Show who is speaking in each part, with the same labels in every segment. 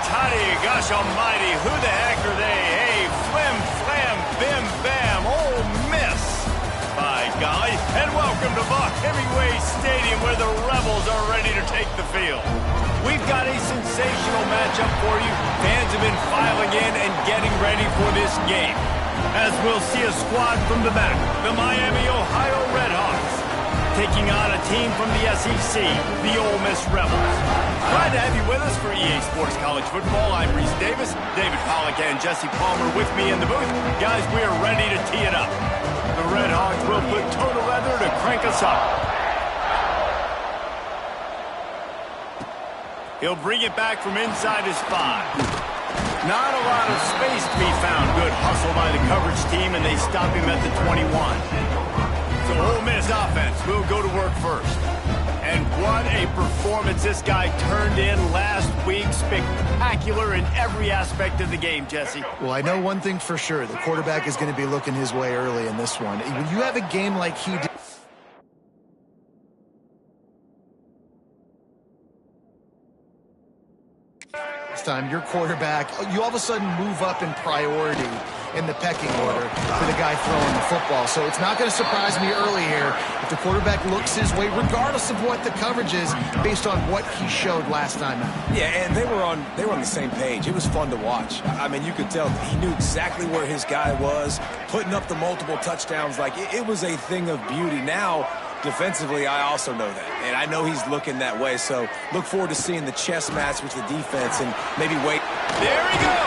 Speaker 1: toddy, gosh almighty, who the heck are they? Hey, flim, flam, bim, bam, Ole Miss. By golly, and welcome to Buck Hemingway Stadium where the Rebels are ready to take the field. We've got a sensational matchup for you. Fans have been filing in and getting ready for this game. As we'll see a squad from the back, the Miami, Ohio Redhawks, taking on a team from the SEC, the Ole Miss Rebels. Glad to have you with us for EA Sports College Football. I'm Reese Davis, David Pollack and Jesse Palmer with me in the booth. Guys, we are ready to tee it up. The Redhawks will put total leather to crank us up. He'll bring it back from inside his 5. Not a lot of space to be found. Good hustle by the coverage team, and they stop him at the 21. So Ole Miss offense will go to work first. And what a performance this guy turned in last week. Spectacular in every aspect of the game, Jesse.
Speaker 2: Well, I know one thing for sure. The quarterback is going to be looking his way early in this one. When you have a game like he did, time, your quarterback, you all of a sudden move up in priority in the pecking order for the guy throwing the football. So it's not going to surprise me early here if the quarterback looks his way, regardless of what the coverage is, based on what he showed last time out.
Speaker 3: Yeah, and they were on the same page. It was fun to watch. I mean, you could tell he knew exactly where his guy was, putting up the multiple touchdowns. Like, it was a thing of beauty. Now, defensively, I also know that, and I know he's looking that way, so look forward to seeing the chess match with the defense and maybe wait.
Speaker 1: There he goes!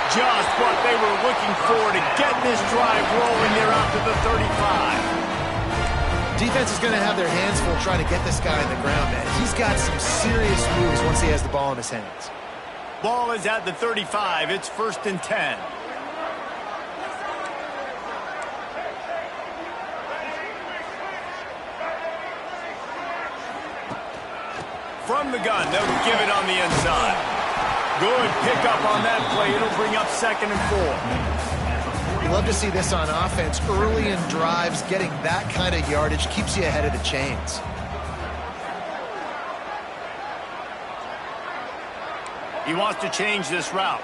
Speaker 1: Just what they were looking for to get this drive rolling there out to the 35.
Speaker 2: Defense is going to have their hands full trying to get this guy on the ground, man. He's got some serious moves once he has the ball in his hands.
Speaker 1: Ball is at the 35. It's 1st and 10. From the gun, they'll give it on the inside. Good pickup on that play. It'll bring up 2nd and 4.
Speaker 2: You love to see this on offense. Early in drives, getting that kind of yardage keeps you ahead of the chains.
Speaker 1: He wants to change this route.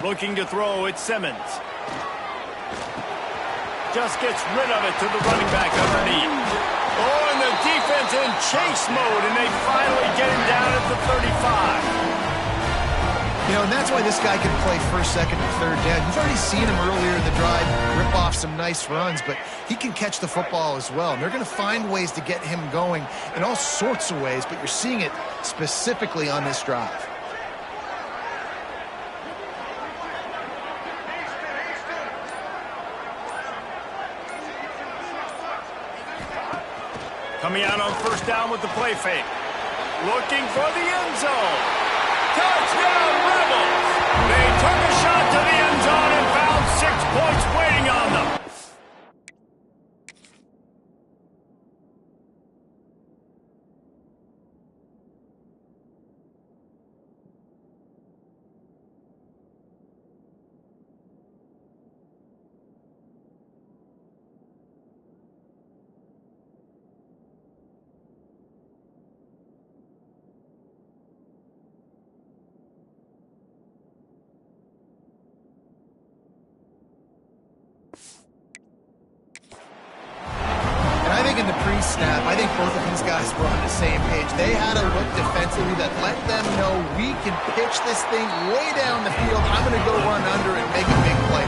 Speaker 1: Looking to throw, it's Simmons. Just gets rid of it to the running back underneath. Oh, and the defense in chase mode, and they finally get him down at the 35.
Speaker 2: You know, and that's why this guy can play 1st, 2nd, and 3rd down. You've already seen him earlier in the drive rip off some nice runs, but he can catch the football as well. And they're going to find ways to get him going in all sorts of ways, but you're seeing it specifically on this drive.
Speaker 1: Coming out on 1st down with the play fake. Looking for the end zone. Touchdown, Rebels! They took a shot to the end zone and found 6 points waiting on them.
Speaker 2: In the pre-snap, I think both of these guys were on the same page. They had a look defensively that let them know we can pitch this thing way down the field. I'm going to go run under and make a big play.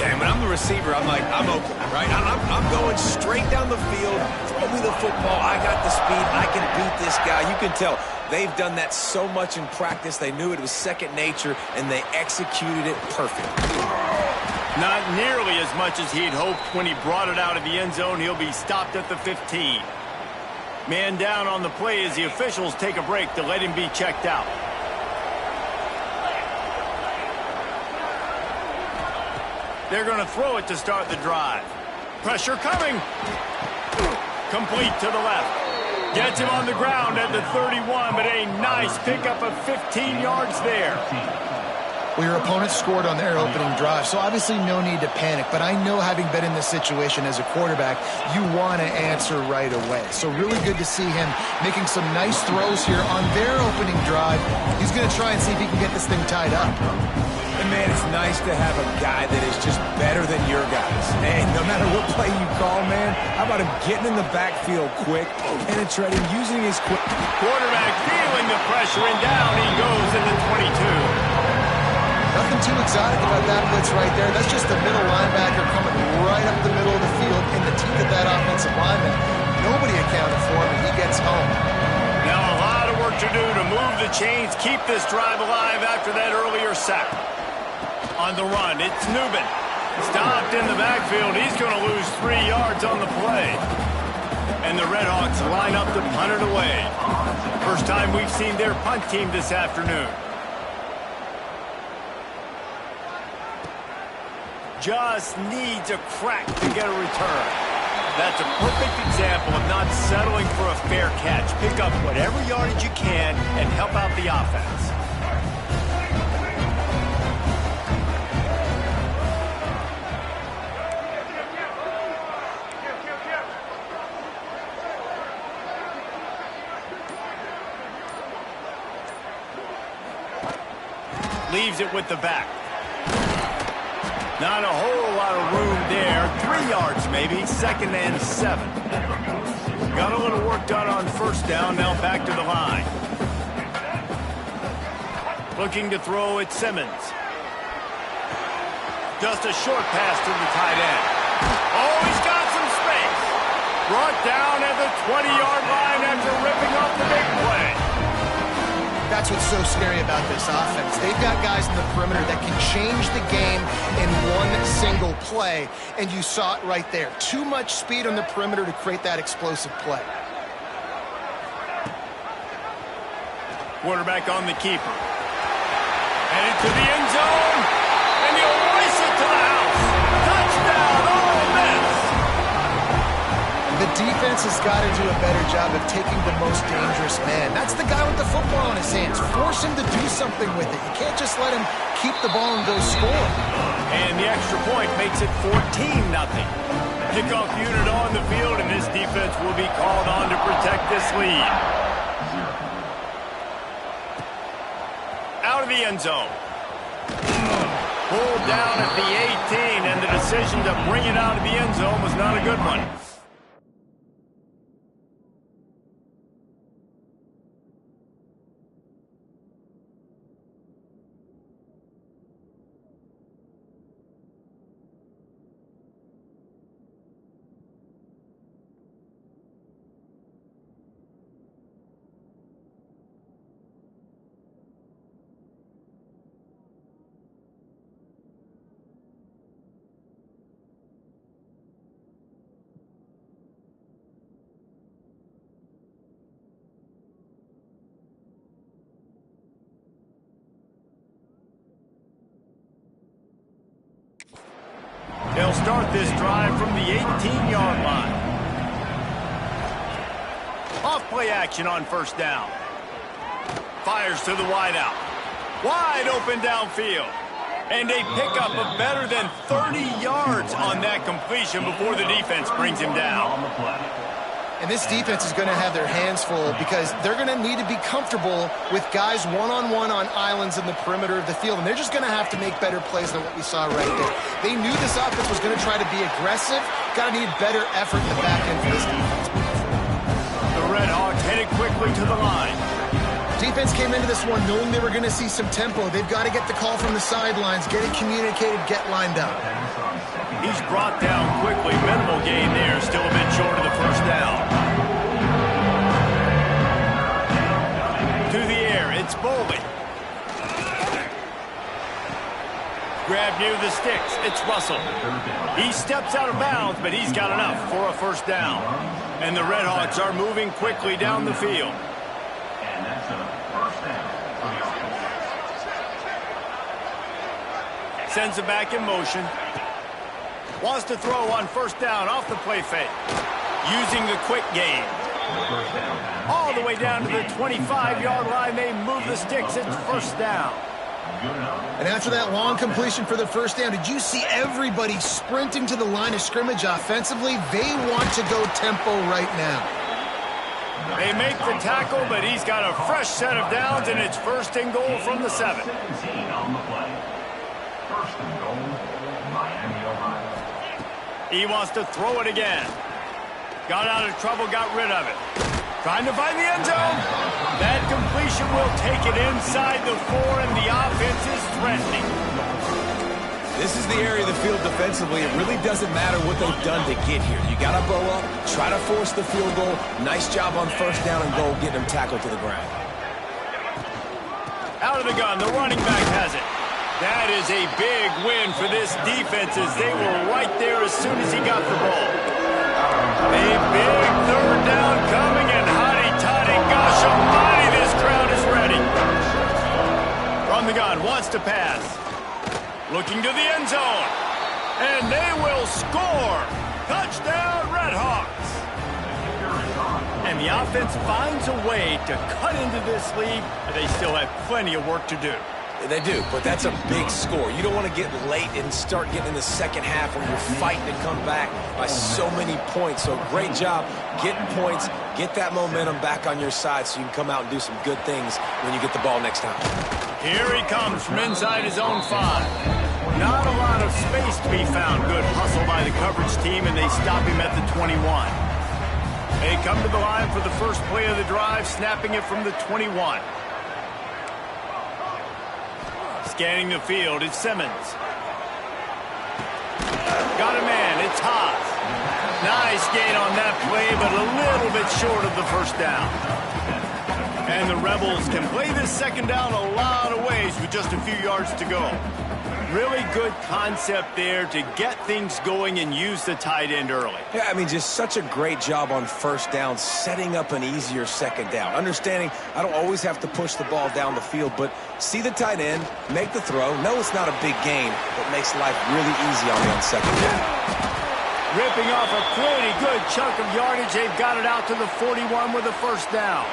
Speaker 3: Yeah, when I'm the receiver, I'm like, I'm open, right? I'm going straight down the field. Throw me the football. I got the speed. I can beat this guy. You can tell they've done that so much in practice. They knew it was second nature, and they executed it perfectly.
Speaker 1: Not nearly as much as he'd hoped when he brought it out of the end zone. He'll be stopped at the 15. Man down on the play as the officials take a break to let him be checked out. They're going to throw it to start the drive. Pressure coming. Complete to the left. Gets him on the ground at the 31, but a nice pickup of 15 yards there.
Speaker 2: Well, your opponent scored on their opening drive, so obviously no need to panic. But I know, having been in this situation as a quarterback, you want to answer right away. So really good to see him making some nice throws here on their opening drive. He's going to try and see if he can get this thing tied up.
Speaker 3: And, man, it's nice to have a guy that is just better than your guys. And no matter what play you call, man, how about him getting in the backfield quick, penetrating, using his quick.
Speaker 1: Quarterback feeling the pressure, and down he goes in the 22.
Speaker 2: Nothing too exotic about that blitz right there. That's just the middle linebacker coming right up the middle of the field in the teeth of that offensive lineman. Nobody accounted for him, and he gets home.
Speaker 1: Now a lot of work to do to move the chains, keep this drive alive after that earlier sack. On the run, it's Newman. Stopped in the backfield. He's going to lose 3 yards on the play. And the Redhawks line up to punt it away. First time we've seen their punt team this afternoon. Just needs a crack to get a return. That's a perfect example of not settling for a fair catch. Pick up whatever yardage you can and help out the offense. Leaves it with the back. Not a whole lot of room there. 3 yards maybe. 2nd and 7. Got a little work done on first down. Now back to the line. Looking to throw at Simmons. Just a short pass to the tight end. Oh, he's got some space. Brought down at the 20-yard line after ripping off the big play.
Speaker 2: That's what's so scary about this offense. They've got guys in the perimeter that can change the game in one single play, and you saw it right there. Too much speed on the perimeter to create that explosive play.
Speaker 1: Quarterback on the keeper. Headed to the end zone, and he'll race it to the house. Touchdown, Ole Miss!
Speaker 2: The defense has got to do a better job of taking the most dangerous man. That's the guy with the football in his hands. Force him to do something with it. You can't just let him keep the ball and go score.
Speaker 1: And the extra point makes it 14-0. Kickoff unit on the field, and this defense will be called on to protect this lead. Out of the end zone. Pulled down at the 18, and the decision to bring it out of the end zone was not a good one. They'll start this drive from the 18-yard line. Off play action on first down. Fires to the wideout. Wide open downfield. And a pickup of better than 30 yards on that completion before the defense brings him down.
Speaker 2: And this defense is going to have their hands full because they're going to need to be comfortable with guys one-on-one on islands in the perimeter of the field. And they're just going to have to make better plays than what we saw right there. They knew this offense was going to try to be aggressive. Got to need better effort in the back end for this defense.
Speaker 1: The Redhawks headed quickly to the line.
Speaker 2: Defense came into this one knowing they were going to see some tempo. They've got to get the call from the sidelines, get it communicated, get lined up.
Speaker 1: He's brought down quickly. Minimal gain there. Still a bit short of the first down. To the air. It's Boley. Grab near the sticks. It's Russell. He steps out of bounds, but he's got enough for a first down. And the Redhawks are moving quickly down the field. Sends it back in motion. Wants to throw on first down off the play fake. Using the quick game. All the way down to the 25-yard line. They move the sticks. It's first down.
Speaker 2: And after that long completion for the first down, did you see everybody sprinting to the line of scrimmage offensively? They want to go tempo right now.
Speaker 1: They make the tackle, but he's got a fresh set of downs, and it's 1st and goal from the 7. He wants to throw it again. Got out of trouble, got rid of it. Trying to find the end zone. That completion will take it inside the 4, and the offense is threatening.
Speaker 3: This is the area of the field defensively. It really doesn't matter what they've done to get here. You got to bow up, try to force the field goal. Nice job on 1st down and goal, getting them tackled to the ground.
Speaker 1: Out of the gun, the running back has it. That is a big win for this defense as they were right there as soon as he got the ball. A big 3rd down coming, and hotty-toddy, gosh almighty, this crowd is ready. From the gun, wants to pass. Looking to the end zone. And they will score. Touchdown, Redhawks. And the offense finds a way to cut into this lead, but they still have plenty of work to do.
Speaker 3: They do, but that's a big score. You don't want to get late and start getting in the second half where you're fighting to come back by so many points. So great job getting points, get that momentum back on your side so you can come out and do some good things when you get the ball next time.
Speaker 1: Here he comes from inside his own 5. Not a lot of space to be found. Good hustle by the coverage team, and they stop him at the 21. They come to the line for the first play of the drive, snapping it from the 21. Scanning the field, it's Simmons. Got a man, it's Haas. Nice gain on that play, but a little bit short of the 1st down. And the Rebels can play this 2nd down a lot of ways with just a few yards to go. Really good concept there to get things going and use the tight end early.
Speaker 3: Yeah, I mean, just such a great job on 1st down, setting up an easier 2nd down. Understanding I don't always have to push the ball down the field, but see the tight end, make the throw. No, it's not a big gain, but makes life really easy on me on 2nd down.
Speaker 1: Ripping off a pretty good chunk of yardage. They've got it out to the 41 with a 1st down.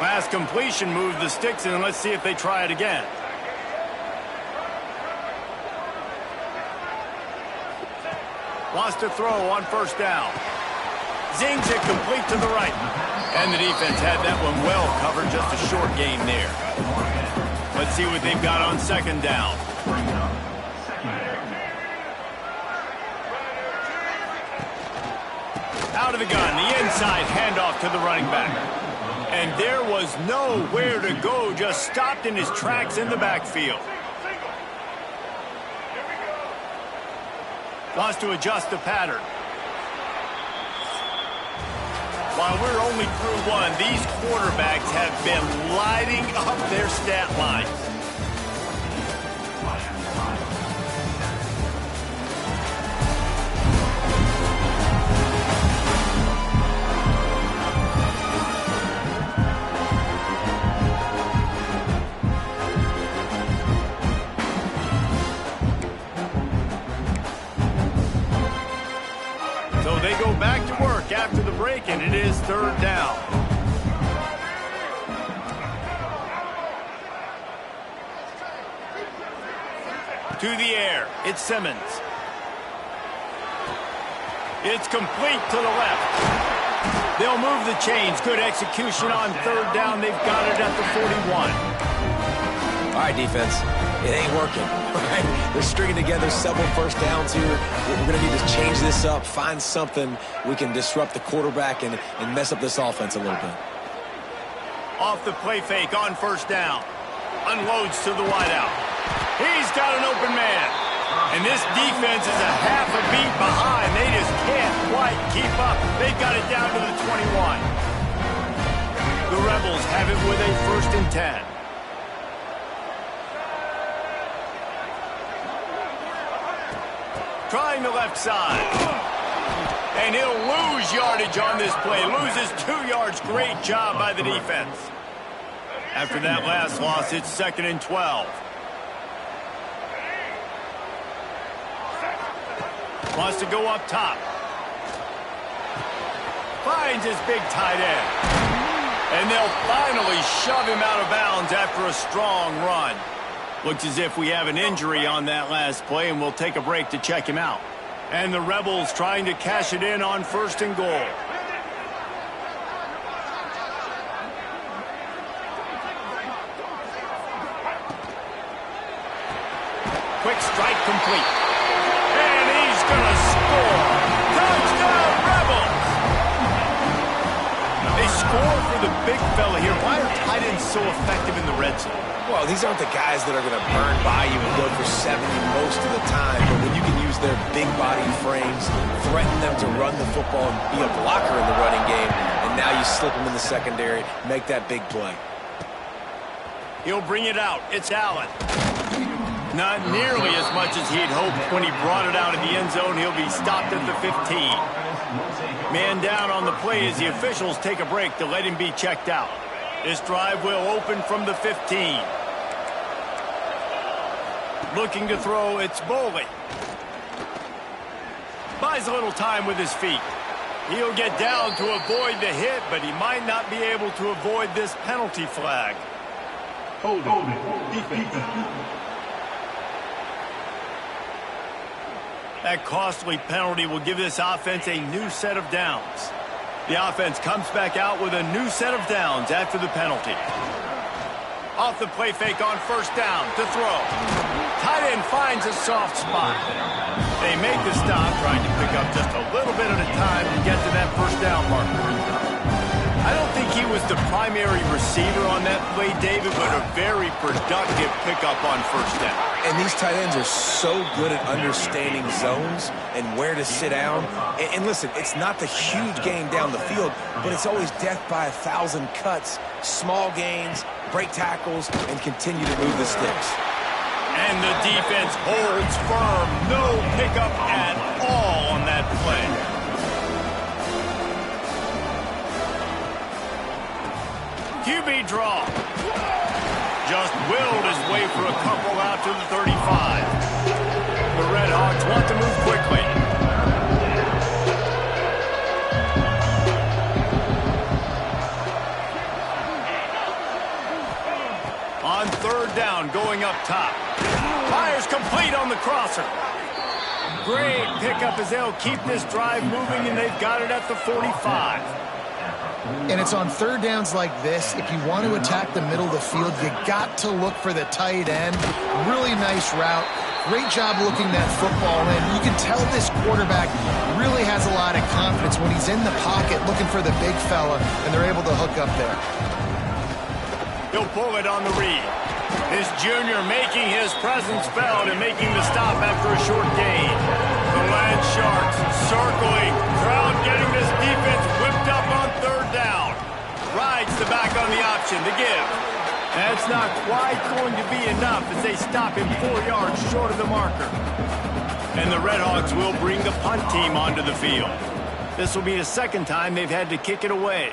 Speaker 1: Last completion moved the sticks, and let's see if they try it again. Wants to throw on 1st down. Zings it complete to the right. And the defense had that one well covered, just a short gain there. Let's see what they've got on 2nd down. Out of the gun, the inside handoff to the running back. And there was nowhere to go, just stopped in his tracks in the backfield. Wants to adjust the pattern. While we're only through 1, these quarterbacks have been lighting up their stat lines. So they go back to work after the break, and it is 3rd down. To the air, it's Simmons. It's complete to the left. They'll move the chains. Good execution on 3rd down. They've got it at the 41.
Speaker 3: All right, defense. It ain't working. Right? They're stringing together several 1st downs here. We're going to need to change this up, find something we can disrupt the quarterback and mess up this offense a little bit.
Speaker 1: Off the play fake on 1st down. Unloads to the wideout. He's got an open man. And this defense is a half a beat behind. They just can't quite keep up. They've got it down to the 21. The Rebels have it with a 1st and 10. Trying the left side. And he'll lose yardage on this play. Loses 2 yards. Great job by the defense. After that last loss, it's 2nd and 12. Wants to go up top. Finds his big tight end. And they'll finally shove him out of bounds after a strong run. Looks as if we have an injury on that last play, and we'll take a break to check him out. And the Rebels trying to cash it in on 1st and goal. Quick strike complete. And he's going to score. Touchdown, Rebels! They score for the big fella here. Why are tight ends so effective in the red zone?
Speaker 3: Well, these aren't the guys that are going to burn by you and go for 70 most of the time. But when you can use their big body frames, threaten them to run the football and be a blocker in the running game, and now you slip them in the secondary, make that big play.
Speaker 1: He'll bring it out. It's Allen. Not nearly as much as he'd hoped when he brought it out of the end zone. He'll be stopped at the 15. Man down on the play as the officials take a break to let him be checked out. This drive will open from the 15. Looking to throw, it's Boley. Buys a little time with his feet. He'll get down to avoid the hit, but he might not be able to avoid this penalty flag.
Speaker 4: Hold it. Defense.
Speaker 1: That costly penalty will give this offense a new set of downs. The offense comes back out with a new set of downs after the penalty. Off the play fake on 1st down to throw. Tight end finds a soft spot. They make the stop, trying to pick up just a little bit at a time to get to that 1st down marker. I don't think he was the primary receiver on that play, David, but a very productive pickup on 1st down.
Speaker 3: And these tight ends are so good at understanding zones and where to sit down. And listen, it's not the huge gain down the field, but it's always death by 1,000 cuts, small gains, break tackles, and continue to move the sticks.
Speaker 1: And the defense holds firm. No pickup at all on that play. QB draw. Just willed his way for a couple out to the 35. The Red Hawks want to move quickly. On 3rd down, going up top. Fires complete on the crosser. Great pickup as they'll keep this drive moving, and they've got it at the 45.
Speaker 2: And it's on 3rd downs like this, if you want to attack the middle of the field, you got to look for the tight end. Really nice route. Great job looking that football in. You can tell this quarterback really has a lot of confidence when he's in the pocket looking for the big fella, and they're able to hook up there.
Speaker 1: He'll pull it on the read. This junior making his presence felt and making the stop after a short gain. The Land Sharks circling. Crowd getting this defense whipped up on 3rd down. Rides the back on the option to give. That's not quite going to be enough as they stop him 4 yards short of the marker. And the Red Hawks will bring the punt team onto the field. This will be the 2nd time they've had to kick it away.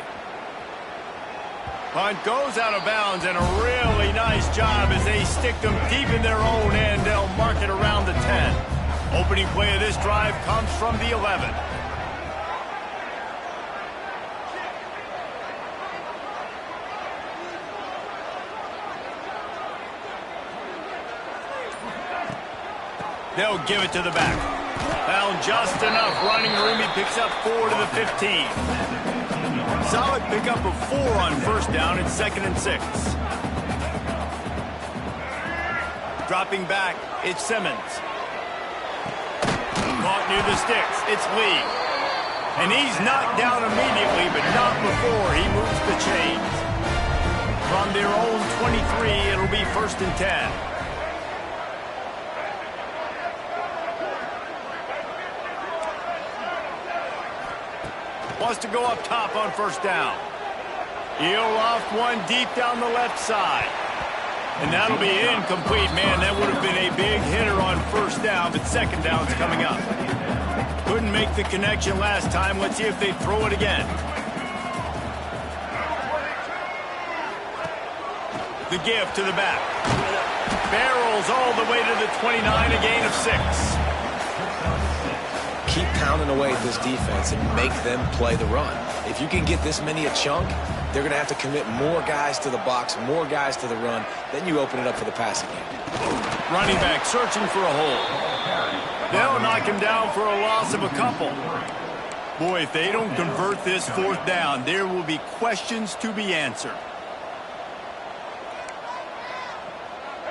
Speaker 1: Punt goes out of bounds, and a really nice job as they stick them deep in their own end. They'll mark it around the 10. Opening play of this drive comes from the 11. They'll give it to the back. Found just enough running room. He picks up 4 to the 15. Solid pickup of 4 on 1st down. It's 2nd and 6. Dropping back, it's Simmons. Caught near the sticks. It's Lee. And he's knocked down immediately, but not before he moves the chains. From their own 23, it'll be 1st and 10. Wants to go up top on 1st down. He'll loft one deep down the left side. And that'll be incomplete. Man, that would have been a big hitter on 1st down, but 2nd down's coming up. Couldn't make the connection last time. Let's see if they throw it again. The give to the back. Barrels all the way to the 29, a gain of 6.
Speaker 3: Keep pounding away at this defense and make them play the run. If you can get this many a chunk, they're going to have to commit more guys to the box, more guys to the run. Then you open it up for the passing game.
Speaker 1: Running back searching for a hole. They'll knock him down for a loss of a couple. Boy, if they don't convert this fourth down, there will be questions to be answered.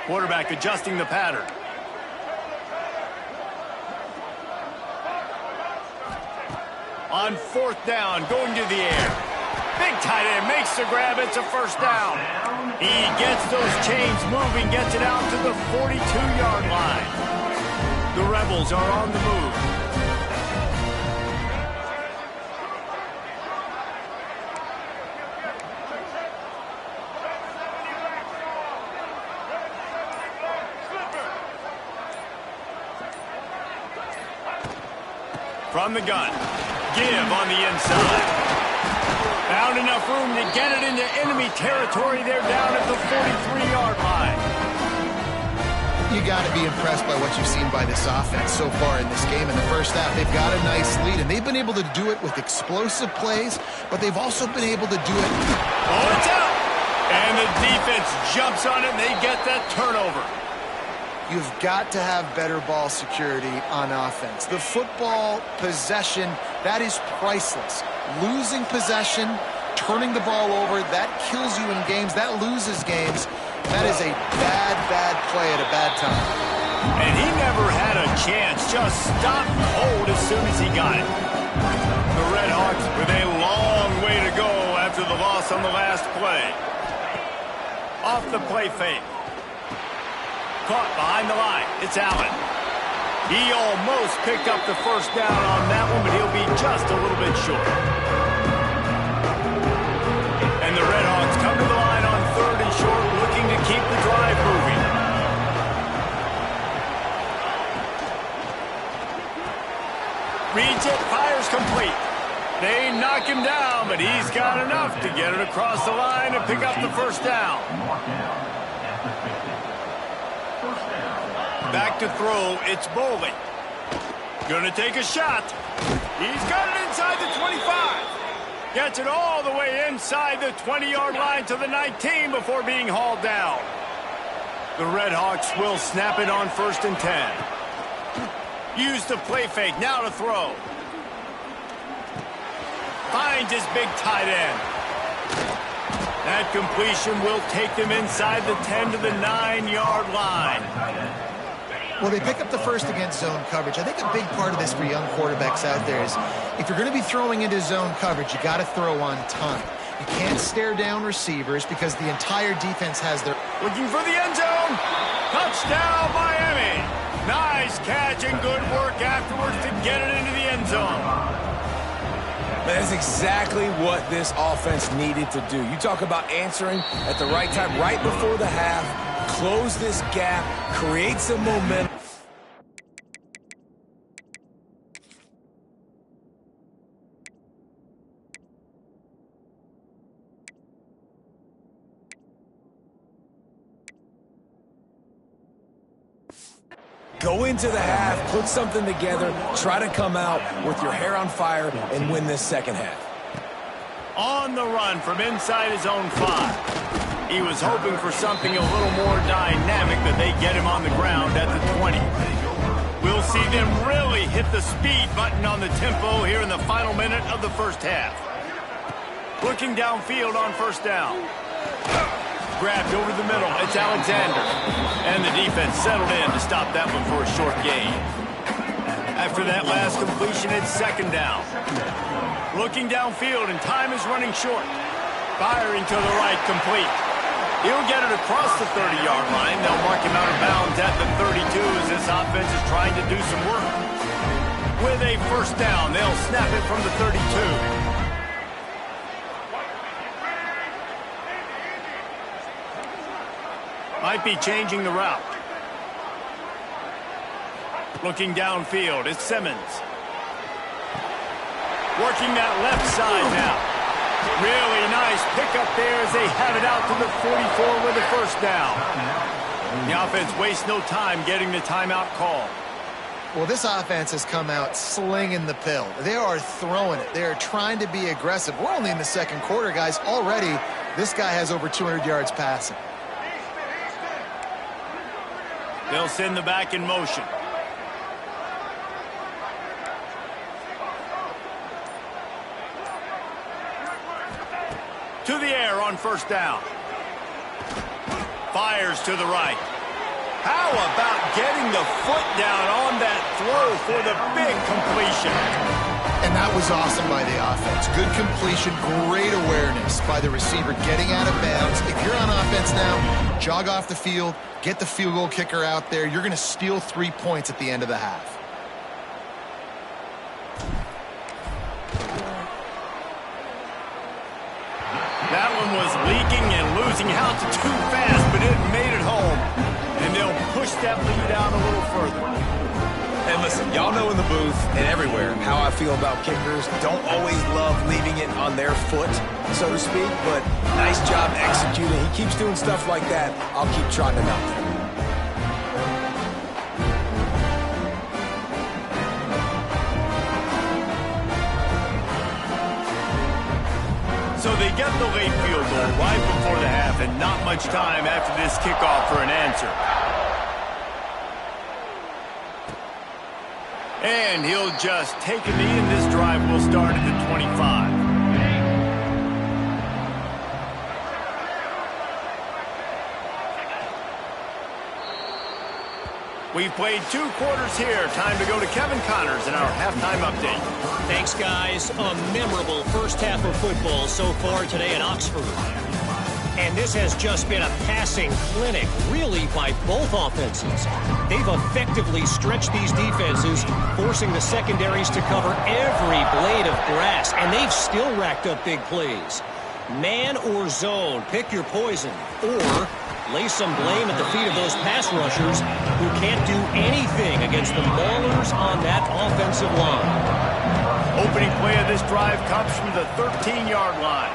Speaker 1: Quarterback adjusting the pattern. On fourth down, going to the air. Big tight end makes the grab. It's a first down. He gets those chains moving, gets it out to the 42-yard line. The Rebels are on the move. From the gun. Give on the inside. Found enough room to get it into enemy territory. They're down at the 43-yard line.
Speaker 2: You got to be impressed by what you've seen by this offense so far in this game. In the first half, they've got a nice lead, and they've been able to do it with explosive plays, but they've also been able to do it.
Speaker 1: Oh, it's out! And the defense jumps on it, and they get that turnover.
Speaker 2: You've got to have better ball security on offense. The football possession, that is priceless. Losing possession, turning the ball over, that kills you in games. That loses games. That is a bad, bad play at a bad time.
Speaker 1: And he never had a chance. Just stopped cold as soon as he got it. The Red Hawks with a long way to go after the loss on the last play. Off the play fake. Caught behind the line. It's Allen. He almost picked up the first down on that one, but he'll be just a little bit short. And the Red Hawks come to the line on 3rd and short, looking to keep the drive moving. Reads it, fires complete. They knock him down, but he's got enough to get it across the line and pick up the first down. Back to throw, it's Bowling. Gonna take a shot. He's got it inside the 25. Gets it all the way inside the 20-yard line to the 19 before being hauled down. The Red Hawks will snap it on 1st and 10. Use the play fake, now to throw. Finds his big tight end. That completion will take them inside the 10 to the 9-yard line.
Speaker 2: Well, they pick up the first against zone coverage. I think a big part of this for young quarterbacks out there is if you're going to be throwing into zone coverage, you got to throw on time. You can't stare down receivers because the entire defense has their...
Speaker 1: Looking for the end zone. Touchdown, Miami. Nice catch and good work afterwards to get it into the end zone.
Speaker 3: That's exactly what this offense needed to do. You talk about answering at the right time, right before the half, close this gap, create some momentum. Go into the half, put something together, try to come out with your hair on fire and win this second half.
Speaker 1: On the run from inside his own 5. He was hoping for something a little more dynamic, but they get him on the ground at the 20. We'll see them really hit the speed button on the tempo here in the final minute of the first half. Looking downfield on 1st down. Grabbed over the middle. It's Alexander. And the defense settled in to stop that one for a short gain. After that last completion, it's 2nd down. Looking downfield, and time is running short. Firing to the right, complete. He'll get it across the 30-yard line. They'll mark him out of bounds at the 32 as this offense is trying to do some work. With a 1st down, they'll snap it from the 32. Might be changing the route. Looking downfield, it's Simmons. Working that left side now. Really nice pickup there as they have it out to the 44 with a 1st down. The offense wastes no time getting the timeout call.
Speaker 2: Well, this offense has come out slinging the pill. They are throwing it. They are trying to be aggressive. We're only in the second quarter, guys. Already, this guy has over 200 yards passing.
Speaker 1: They'll send the back in motion. To the air on first down. Fires to the right. How about getting the foot down on that throw for the big completion?
Speaker 2: And that was awesome by the offense. Good completion, great awareness by the receiver getting out of bounds. If you're on offense now, jog off the field, get the field goal kicker out there. You're going to steal 3 points at the end of the half.
Speaker 1: That one was leaking and losing out too fast, but it made it home. And they'll push that lead out a little further.
Speaker 3: And listen, y'all know in the booth and everywhere how I feel about kickers. Don't always love leaving it on their foot, so to speak, but nice job executing. He keeps doing stuff like that. I'll keep trotting him out there.
Speaker 1: So they get the late field goal right before the half and not much time after this kickoff for an answer. And he'll just take a knee, and this drive will start at the 25. We've played 2 quarters here. Time to go to Kevin Connors in our halftime update.
Speaker 5: Thanks, guys. A memorable first half of football so far today in Oxford. And this has just been a passing clinic, really, by both offenses. They've effectively stretched these defenses, forcing the secondaries to cover every blade of grass, and they've still racked up big plays. Man or zone, pick your poison, or lay some blame at the feet of those pass rushers who can't do anything against the maulers on that offensive line.
Speaker 1: Opening play of this drive comes from the 13-yard line.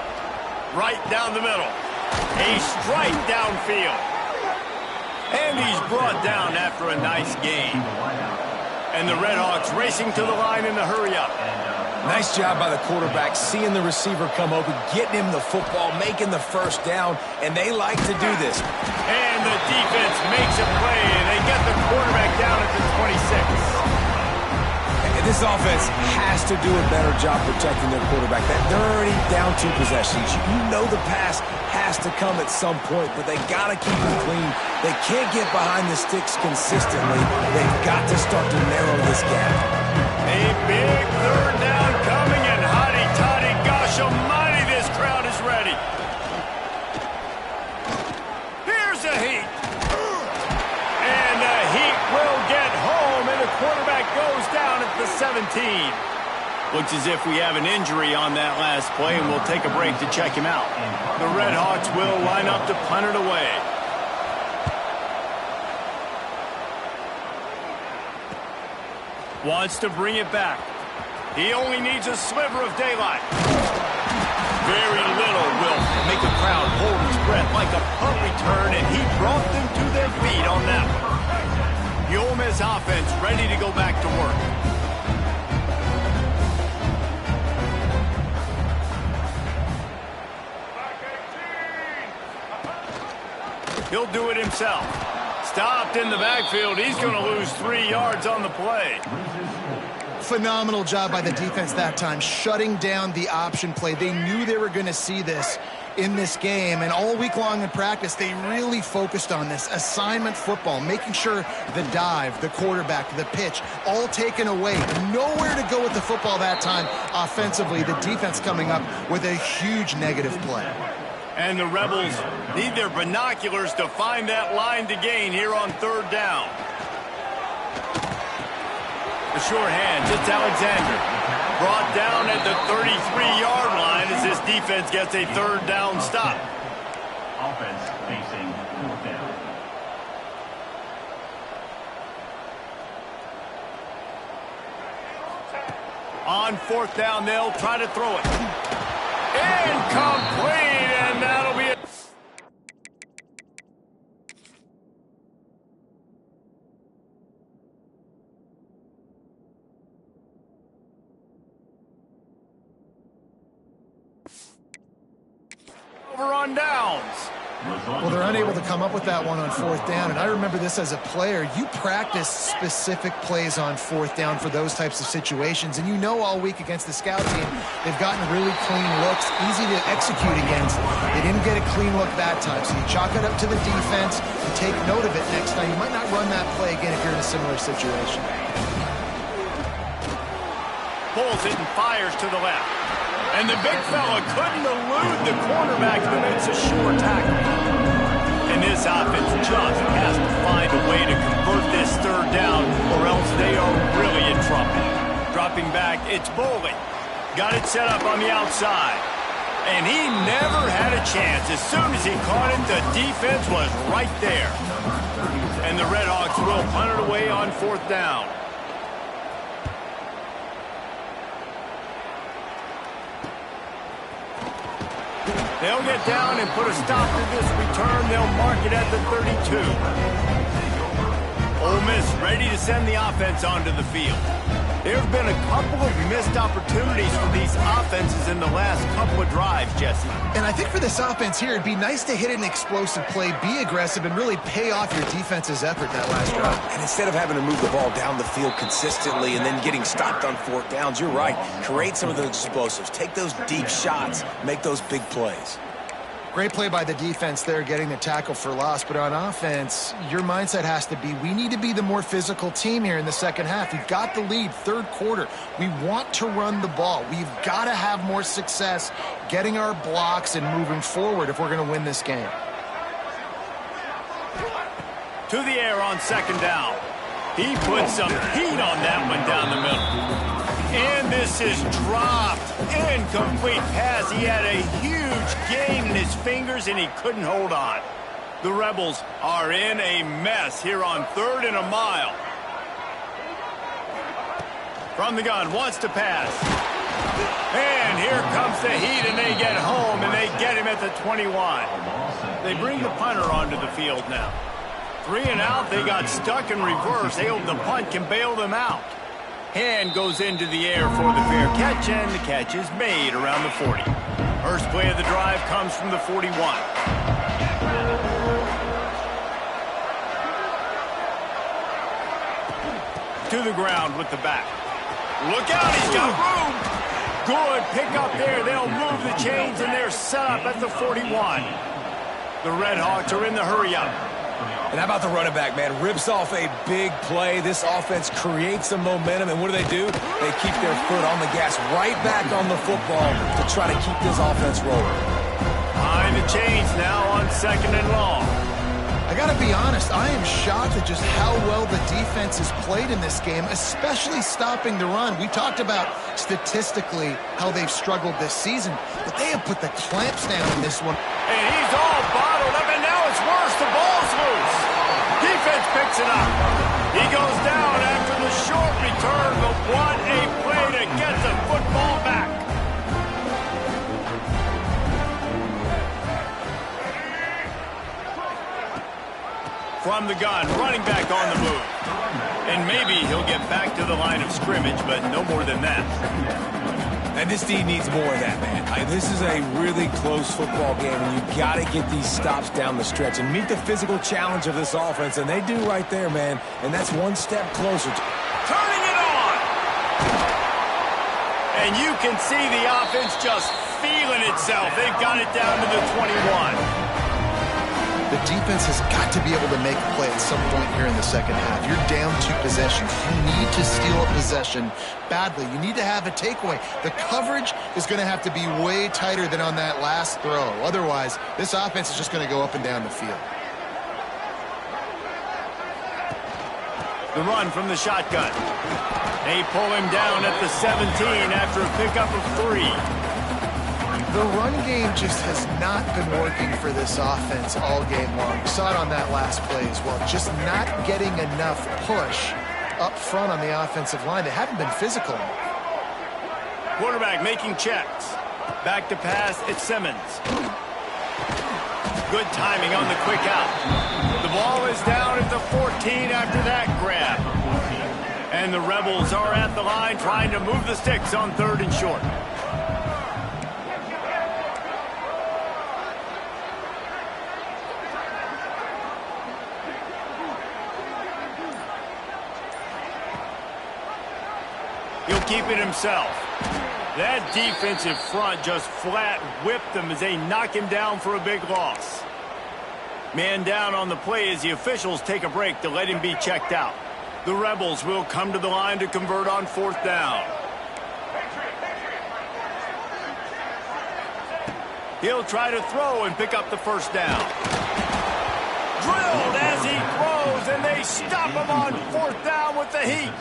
Speaker 1: Right down the middle. A strike downfield. And he's brought down after a nice gain. And the Redhawks racing to the line in the hurry-up.
Speaker 3: Nice job by the quarterback, seeing the receiver come open, getting him the football, making the first down, and they like to do this.
Speaker 1: And the defense makes a play, and they get the quarterback down at the 26.
Speaker 3: And this offense has to do a better job protecting their quarterback. They're already down 2 possessions. You know the pass has to come at some point, but they got to keep it clean. They can't get behind the sticks consistently. They've got to start to narrow this gap.
Speaker 1: A big third down coming, and hotty-toddy, gosh almighty, this crowd is ready. Here's a heat. And the heat will get home, and the quarterback goes down at the 17. Looks as if we have an injury on that last play, and we'll take a break to check him out. The Redhawks will line up to punt it away. Wants to bring it back. He only needs a sliver of daylight. Very little will make a crowd hold its breath like a punt return, and he brought them to their feet on that one. The Ole Miss offense ready to go back to work. He'll do it himself. Stopped in the backfield. He's going to lose 3 yards on the play.
Speaker 2: Phenomenal job by the defense that time, shutting down the option play. They knew they were going to see this in this game, and all week long in practice, they really focused on this assignment football, making sure the dive, the quarterback, the pitch, all taken away. Nowhere to go with the football that time offensively. The defense coming up with a huge negative play.
Speaker 1: And the Rebels need their binoculars to find that line to gain here on third down. The short hands, it's Alexander. Brought down at the 33-yard line as this defense gets a third down stop.
Speaker 4: Offense facing 4th down.
Speaker 1: On 4th down, they'll try to throw it. Incomplete, and that'll be it. Over on downs.
Speaker 2: Well, they're unable to come up with that one on fourth down, and I remember this as a player. You practice specific plays on fourth down for those types of situations, and you know all week against the scout team, they've gotten really clean looks, easy to execute against. They didn't get a clean look that time, so you chalk it up to the defense and take note of it next time. You might not run that play again if you're in a similar situation.
Speaker 1: Pulls it and fires to the left. And the big fella couldn't elude the cornerback who makes a sure tackle. And this offense just has to find a way to convert this third down or else they are really in trouble. Dropping back, it's Bowling. Got it set up on the outside. And he never had a chance. As soon as he caught it, the defense was right there. And the Redhawks will punt it away on fourth down. They'll get down and put a stop to this return. They'll mark it at the 32. Ole Miss ready to send the offense onto the field. There have been a couple of missed opportunities for these offenses in the last couple of drives, Jesse.
Speaker 2: And I think for this offense here, it'd be nice to hit an explosive play, be aggressive, and really pay off your defense's effort that last drive.
Speaker 3: And instead of having to move the ball down the field consistently and then getting stopped on fourth downs, you're right. Create some of those explosives. Take those deep shots. Make those big plays.
Speaker 2: Great play by the defense there, getting the tackle for loss. But on offense, your mindset has to be, we need to be the more physical team here in the second half. We've got the lead, third quarter. We want to run the ball. We've got to have more success getting our blocks and moving forward if we're going to win this game.
Speaker 1: To the air on second down. He put some heat on that one down the middle. And this is dropped. Incomplete pass. He had a huge gain in his fingers, and he couldn't hold on. The Rebels are in a mess here on 3rd and a mile. From the gun, wants to pass. And here comes the heat, and they get home, and they get him at the 21. They bring the punter onto the field now. 3 and out, they got stuck in reverse. They hope the punt can bail them out. Hand goes into the air for the fair catch, and the catch is made around the 40. First play of the drive comes from the 41. To the ground with the back. Look out, he's got room. Good pick up there. They'll move the chains, and they're set up at the 41. The Redhawks are in the hurry-up.
Speaker 3: And how about the running back, man? Rips off a big play. This offense creates some momentum, and what do? They keep their foot on the gas, right back on the football to try to keep this offense rolling.
Speaker 1: Behind the chains now on 2nd and long.
Speaker 2: I got to be honest, I am shocked at just how well the defense has played in this game, especially stopping the run. We talked about statistically how they've struggled this season, but they have put the clamps down in this one.
Speaker 1: And he's all bottled up, and now it's worse. The ball's loose. Defense picks it up. He goes down after the short return, but what a play to get the football back. From the gun, running back on the move. And maybe he'll get back to the line of scrimmage, but no more than that.
Speaker 3: And this D needs more of that, man. This is a really close football game, and you've got to get these stops down the stretch and meet the physical challenge of this offense, and they do right there, man. And that's one step closer.
Speaker 1: Turning it on! And you can see the offense just feeling itself. They've got it down to the 21.
Speaker 2: The defense has got to be able to make a play at some point here in the second half. You're down 2 possessions. You need to steal a possession badly. You need to have a takeaway. The coverage is going to have to be way tighter than on that last throw. Otherwise, this offense is just going to go up and down the field.
Speaker 1: The run from the shotgun. They pull him down at the 17 after a pickup of 3.
Speaker 2: The run game just has not been working for this offense all game long. We saw it on that last play as well. Just not getting enough push up front on the offensive line. They haven't been physical.
Speaker 1: Quarterback making checks. Back to pass, it's Simmons. Good timing on the quick out. The ball is down at the 14 after that grab. And the Rebels are at the line trying to move the sticks on 3rd and short. keep it himself. That defensive front just flat whipped them as they knock him down for a big loss. Man down on the play as the officials take a break to let him be checked out. The Rebels will come to the line to convert on 4th down. He'll try to throw and pick up the 1st down. Drilled as he throws, and they stop him on 4th down with the heat.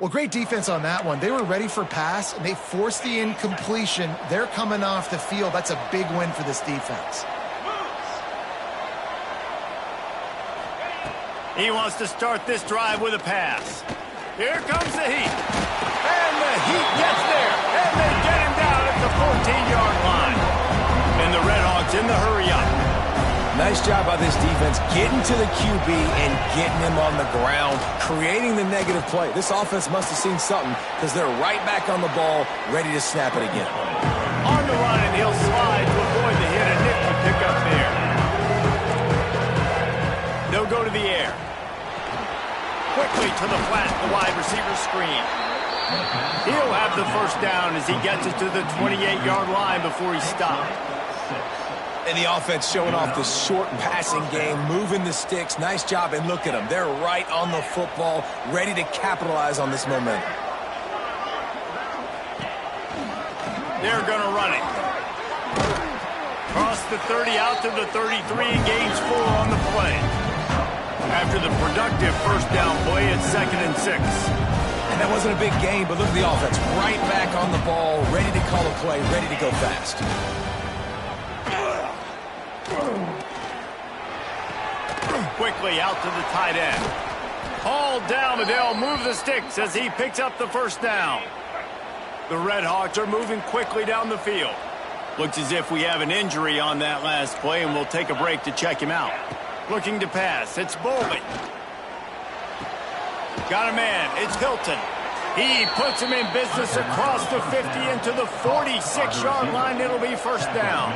Speaker 2: Well, great defense on that one. They were ready for pass, and they forced the incompletion. They're coming off the field. That's a big win for this defense.
Speaker 1: He wants to start this drive with a pass. Here comes the heat. And the heat gets there. And they get him down at the 14-yard line. And the Redhawks in the hurry-up.
Speaker 3: Nice job by this defense getting to the QB and getting him on the ground, creating the negative play. This offense must have seen something because they're right back on the ball, ready to snap it again.
Speaker 1: On the run, and he'll slide to avoid the hit, and Nick will pick up there. They'll go to the air. Quickly to the flat, the wide receiver screen. He'll have the 1st down as he gets it to the 28-yard line before he stopped.
Speaker 3: And the offense showing off the short passing game, moving the sticks. Nice job, and look at them. They're right on the football, ready to capitalize on this momentum.
Speaker 1: They're going to run it. Cross the 30 out to the 33, gains 4 on the play. After the productive 1st down play, it's 2nd and 6.
Speaker 3: And that wasn't a big gain, but look at the offense. Right back on the ball, ready to call a play, ready to go fast.
Speaker 1: Quickly out to the tight end. Hauled down, but they'll move the sticks as he picks up the 1st down. The Redhawks are moving quickly down the field. Looks as if we have an injury on that last play, and we'll take a break to check him out. Looking to pass, it's Bowling. Got a man, it's Hilton. He puts him in business across the 50 into the 46-yard line. It'll be 1st down.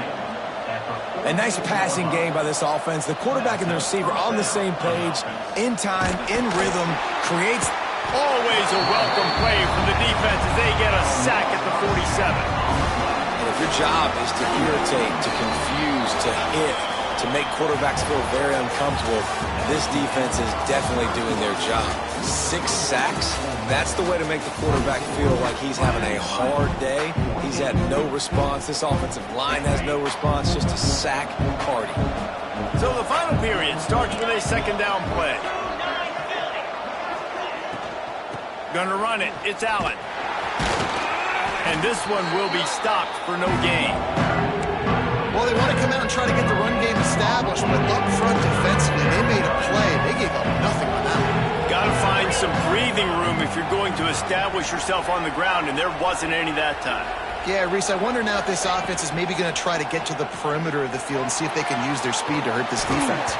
Speaker 3: A nice passing game by this offense. The quarterback and the receiver on the same page, in time, in rhythm, creates...
Speaker 1: Always a welcome play from the defense as they get a sack at the 47.
Speaker 3: And if your job is to irritate, to confuse, to hit, to make quarterbacks feel very uncomfortable, this defense is definitely doing their job. 6 sacks, that's the way to make the quarterback feel like he's having a hard day. He's had no response. This offensive line has no response, just a sack party.
Speaker 1: So the final period starts with a 2nd down play. Gonna run it, it's Allen. And this one will be stopped for no gain.
Speaker 2: Well, they want to come out and try to get the run game established, but up front defensively, they made a play. They gave up nothing on that one.
Speaker 1: Got to find some breathing room if you're going to establish yourself on the ground, and there wasn't any that time.
Speaker 2: Yeah, Reese, I wonder now if this offense is maybe going to try to get to the perimeter of the field and see if they can use their speed to hurt this defense.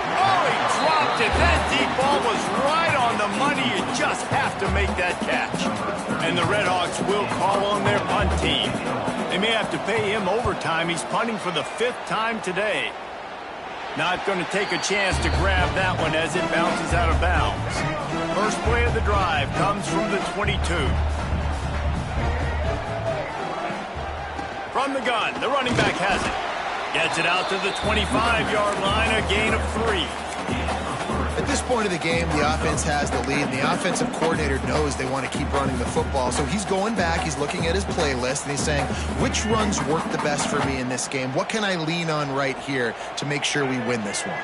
Speaker 1: Oh, he dropped it. That deep ball was right on the money. You just have to make that catch. And the Redhawks will call on their punt team. They may have to pay him overtime. He's punting for the 5th time today. Not going to take a chance to grab that one as it bounces out of bounds. First play of the drive comes from the 22. From the gun, the running back has it. Gets it out to the 25-yard line, a gain of 3.
Speaker 2: At this point of the game, the offense has the lead, and the offensive coordinator knows they want to keep running the football. So he's going back, he's looking at his playlist, and he's saying, which runs work the best for me in this game? What can I lean on right here to make sure we win this one?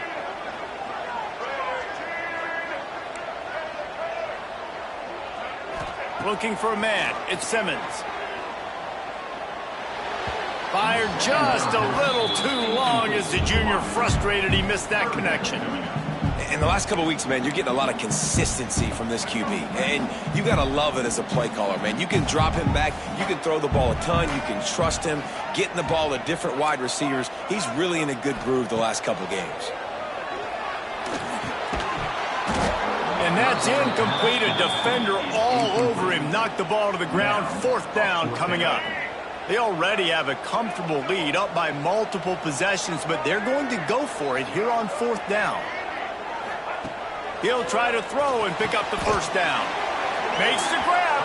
Speaker 1: Looking for a man, it's Simmons. Fired just a little too long as the junior frustrated he missed that connection.
Speaker 3: In the last couple of weeks, man, you're getting a lot of consistency from this QB. And you got to love it as a play caller, man. You can drop him back. You can throw the ball a ton. You can trust him. Getting the ball to different wide receivers. He's really in a good groove the last couple of games.
Speaker 1: that's incomplete. A defender all over him. Knocked the ball to the ground. 4th down coming up. They already have a comfortable lead, up by multiple possessions, but they're going to go for it here on 4th down. He'll try to throw and pick up the 1st down. Makes the grab.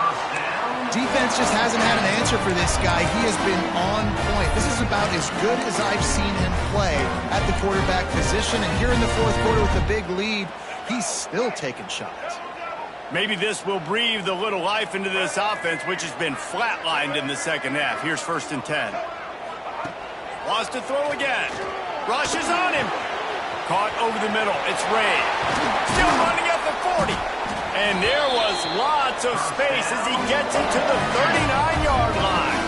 Speaker 2: Defense just hasn't had an answer for this guy. He has been on point. This is about as good as I've seen him play at the quarterback position. And here in the 4th quarter with a big lead, he's still taking shots.
Speaker 1: Maybe this will breathe a little life into this offense, which has been flatlined in the 2nd half. Here's 1st and 10. Wants to throw again. Rushes on him. Caught over the middle. It's Ray. Still running at the 40. And there was lots of space as he gets it to the 39-yard line.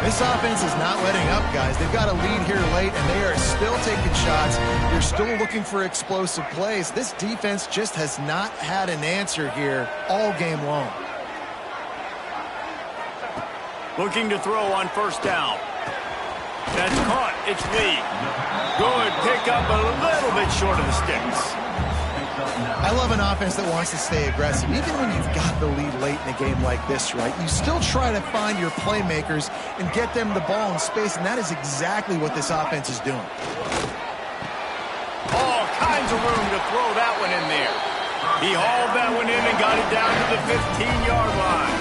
Speaker 2: This offense is not letting up, guys. They've got a lead here late, and they are still taking shots. They're still looking for explosive plays. This defense just has not had an answer here all game long.
Speaker 1: Looking to throw on 1st down. That's caught. It's Lee. Good pickup, a little bit short of the sticks.
Speaker 2: I love an offense that wants to stay aggressive. Even when you've got the lead late in a game like this, right, you still try to find your playmakers and get them the ball in space, and that is exactly what this offense is doing.
Speaker 1: All kinds of room to throw that one in there. He hauled that one in and got it down to the 15-yard line.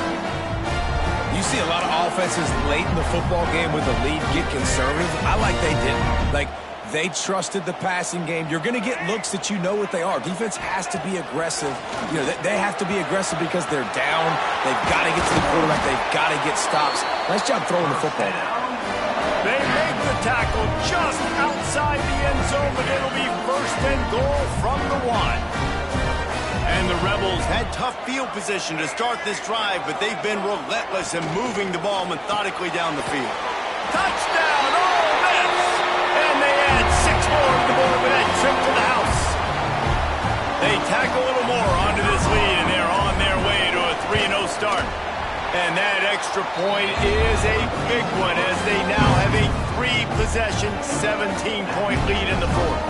Speaker 3: You see a lot of offenses late in the football game with the lead get conservative. I like they didn't. They trusted the passing game. You're going to get looks that you know what they are. Defense has to be aggressive. You know, they have to be aggressive because they're down. They've got to get to the quarterback. They've got to get stops. Nice job throwing the football.
Speaker 1: They make the tackle just outside the end zone, but it'll be 1st and goal from the 1. And the Rebels had tough field position to start this drive, but they've been relentless in moving the ball methodically down the field. Touchdown! Ole Miss! And they add 6 more to the board with that trip to the house. They tack a little more onto this lead, and they're on their way to a 3-0 start. And that extra point is a big one as they now have a 3-possession, 17-point lead in the 4th.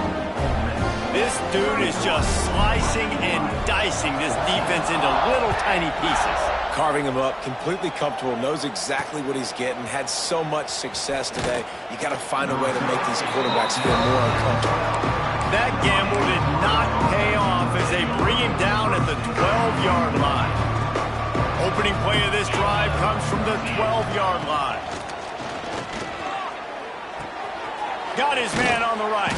Speaker 1: This dude is just slicing and dicing this defense into little tiny pieces.
Speaker 3: Carving him up, completely comfortable, knows exactly what he's getting, had so much success today. You got to find a way to make these quarterbacks feel more uncomfortable.
Speaker 1: That gamble did not pay off as they bring him down at the 12-yard line. Opening play of this drive comes from the 12-yard line. Got his man on the right.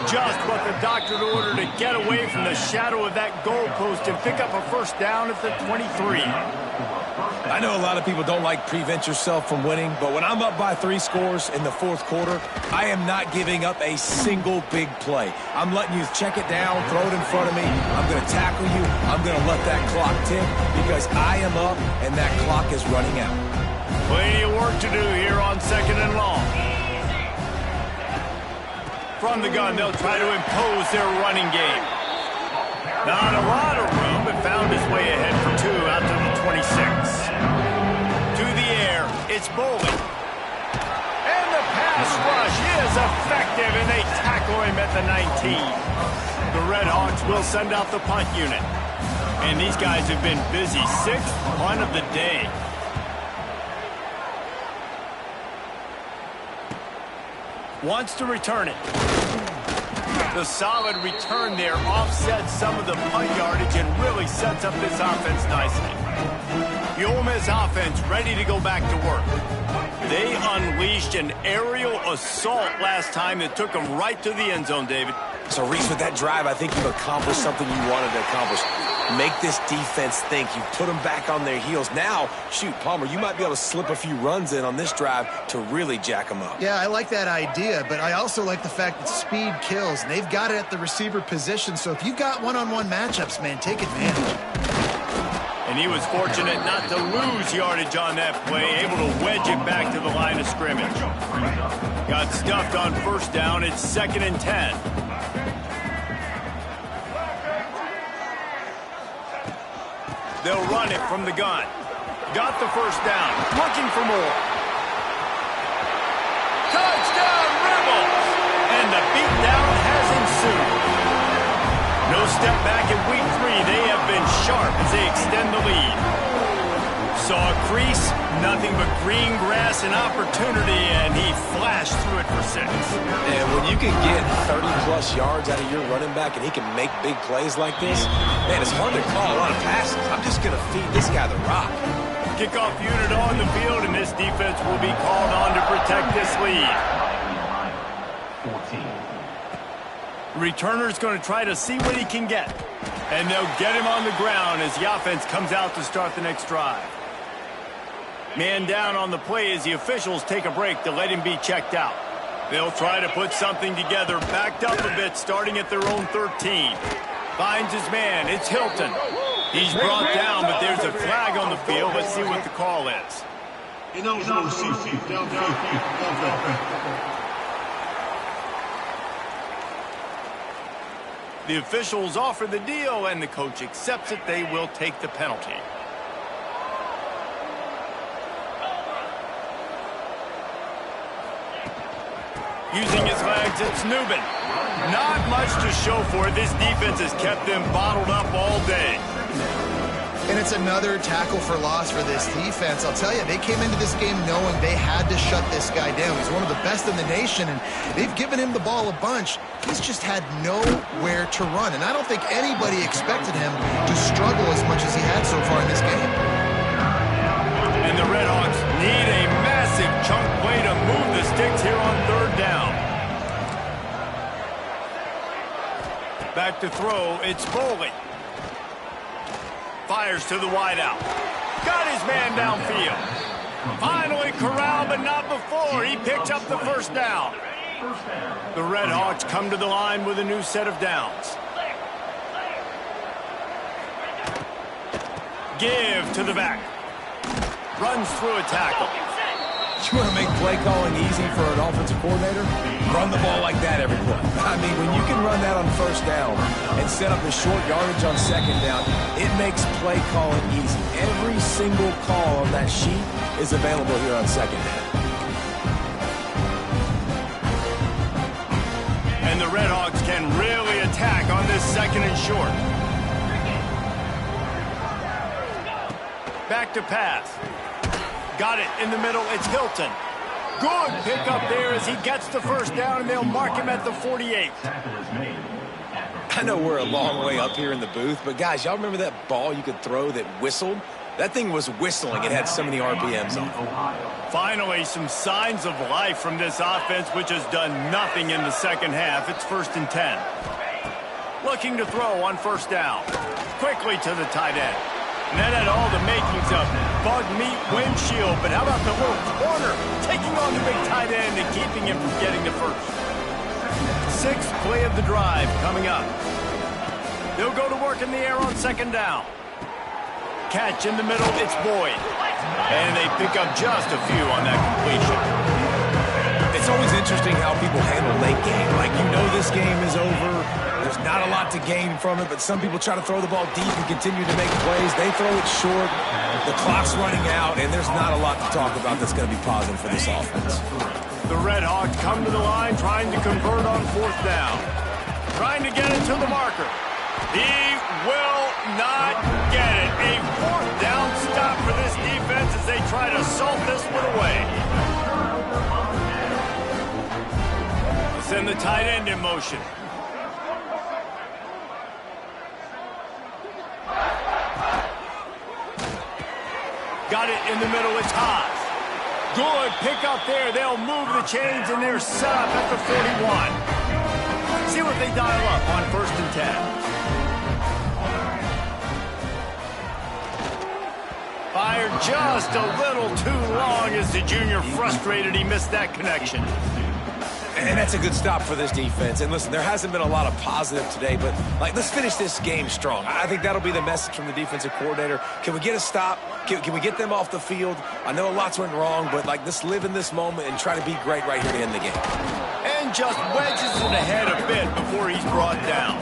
Speaker 1: Just what the doctor ordered to get away from the shadow of that goalpost and pick up a 1st down at the 23.
Speaker 3: I know a lot of people don't like prevent yourself from winning, but when I'm up by 3 scores in the 4th quarter, I am not giving up a single big play. I'm letting you check it down, throw it in front of me. I'm going to tackle you. I'm going to let that clock tick because I am up and that clock is running out.
Speaker 1: Plenty of work to do here on 2nd and long. From the gun, they'll try to impose their running game. Not a lot of room, but found his way ahead for 2 out to the 26. To the air, it's Bowling. And the pass rush is effective, and they tackle him at the 19. The Red Hawks will send out the punt unit. And these guys have been busy. 6th punt of the day. Wants to return it. The solid return there offsets some of the punt yardage and really sets up this offense nicely. The Ole Miss offense ready to go back to work. They unleashed an aerial assault last time that took them right to the end zone, David.
Speaker 3: So, Reese, with that drive, I think you've accomplished something you wanted to accomplish. Make this defense think. You put them back on their heels. Now, shoot, Palmer, you might be able to slip a few runs in on this drive to really jack them up.
Speaker 2: Yeah, I like that idea, but I also like the fact that speed kills, and they've got it at the receiver position. So if you've got one-on-one matchups, man, take advantage.
Speaker 1: And he was fortunate not to lose yardage on that play, able to wedge it back to the line of scrimmage. Got stuffed on 1st down. It's 2nd and 10. They'll run it from the gun. Got the 1st down. Looking for more. Touchdown, Rebels! And the beatdown has ensued. No step back in week 3. They have been sharp as they extend the lead. Saw a crease, nothing but green grass and opportunity, and he flashed through it for 6.
Speaker 3: And when you can get 30-plus yards out of your running back and he can make big plays like this, man, it's hard to call a lot of passes. I'm just going to feed this guy the rock.
Speaker 1: Kickoff unit on the field, and this defense will be called on to protect this lead.
Speaker 4: 14.
Speaker 1: Returner's going to try to see what he can get. And they'll get him on the ground as the offense comes out to start the next drive. Man down on the play as the officials take a break to let him be checked out. They'll try to put something together, backed up a bit, starting at their own 13. Finds his man. It's Hilton. He's brought down, but there's a flag on the field. Let's see what the call is. The officials offer the deal, and the coach accepts it. They will take the penalty. Using his legs, it's Newman. Not much to show for it. This defense has kept them bottled up all day.
Speaker 2: And it's another tackle for loss for this defense. I'll tell you, they came into this game knowing they had to shut this guy down. He's one of the best in the nation, and they've given him the ball a bunch. He's just had nowhere to run, and I don't think anybody expected him to struggle as much as he had so far in this game.
Speaker 1: And the Redhawks need a massive chunk play to move the sticks here on 3rd down. Back to throw, it's Foley. Fires to the wideout. Got his man downfield. Finally corralled, but not before. He picks up the 1st down. The Redhawks come to the line with a new set of downs. Give to the back. Runs through a tackle.
Speaker 3: You want to make play calling easy for an offensive coordinator? Run the ball like that every play. I mean, when you can run that on 1st down and set up the short yardage on 2nd down, it makes play calling easy. Every single call on that sheet is available here on 2nd down.
Speaker 1: And the Redhawks can really attack on this 2nd and short. Back to pass. Got it in the middle. It's Hilton. Good pickup there as he gets the 1st down, and they'll mark him at the 48.
Speaker 3: I know we're a long way up here in the booth, but guys, y'all remember that ball you could throw that whistled? That thing was whistling. It had so many RPMs on it.
Speaker 1: Finally, some signs of life from this offense, which has done nothing in the 2nd half. It's 1st and 10. Looking to throw on 1st down. Quickly to the tight end. And that had all the makings of bug meat windshield, but how about the little corner taking on the big tight end and keeping him from getting the 1st. 6th play of the drive coming up. They'll go to work in the air on 2nd down. Catch in the middle, it's Boyd. And they pick up just a few on that completion.
Speaker 3: It's always interesting how people handle late game. Like, you know this game is over. There's not a lot to gain from it, but some people try to throw the ball deep and continue to make plays. They throw it short. The clock's running out, and there's not a lot to talk about that's going to be positive for this offense.
Speaker 1: The Redhawks come to the line trying to convert on 4th down. Trying to get it to the marker. He will not get it. A 4th down stop for this defense as they try to salt this one away. Send the tight end in motion. Got it in the middle, it's Haas. Good pickup there. They'll move the chains, and they're set up at the 41. See what they dial up on 1st and 10. Fired just a little too long as the junior frustrated. He missed that connection.
Speaker 3: And that's a good stop for this defense. And listen, there hasn't been a lot of positive today, but let's finish this game strong. I think that'll be the message from the defensive coordinator. Can we get a stop? Can we get them off the field? I know lots went wrong, but let's live in this moment and try to be great right here to end the game.
Speaker 1: And just wedges it ahead a bit before he's brought down.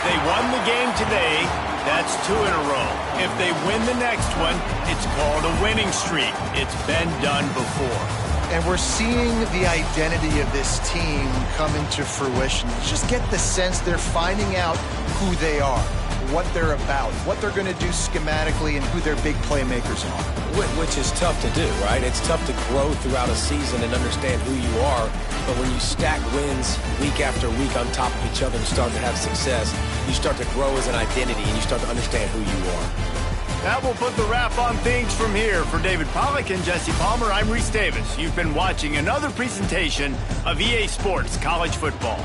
Speaker 1: They won the game today. That's 2 in a row. If they win the next one, it's called a winning streak. It's been done before.
Speaker 2: And we're seeing the identity of this team come into fruition. You just get the sense they're finding out who they are, what they're about, what they're going to do schematically, and who their big playmakers are.
Speaker 3: Which is tough to do, right? It's tough to grow throughout a season and understand who you are. But when you stack wins week after week on top of each other and start to have success, you start to grow as an identity and you start to understand who you are.
Speaker 1: That will put the wrap on things from here. For David Pollack and Jesse Palmer, I'm Reese Davis. You've been watching another presentation of EA Sports College Football.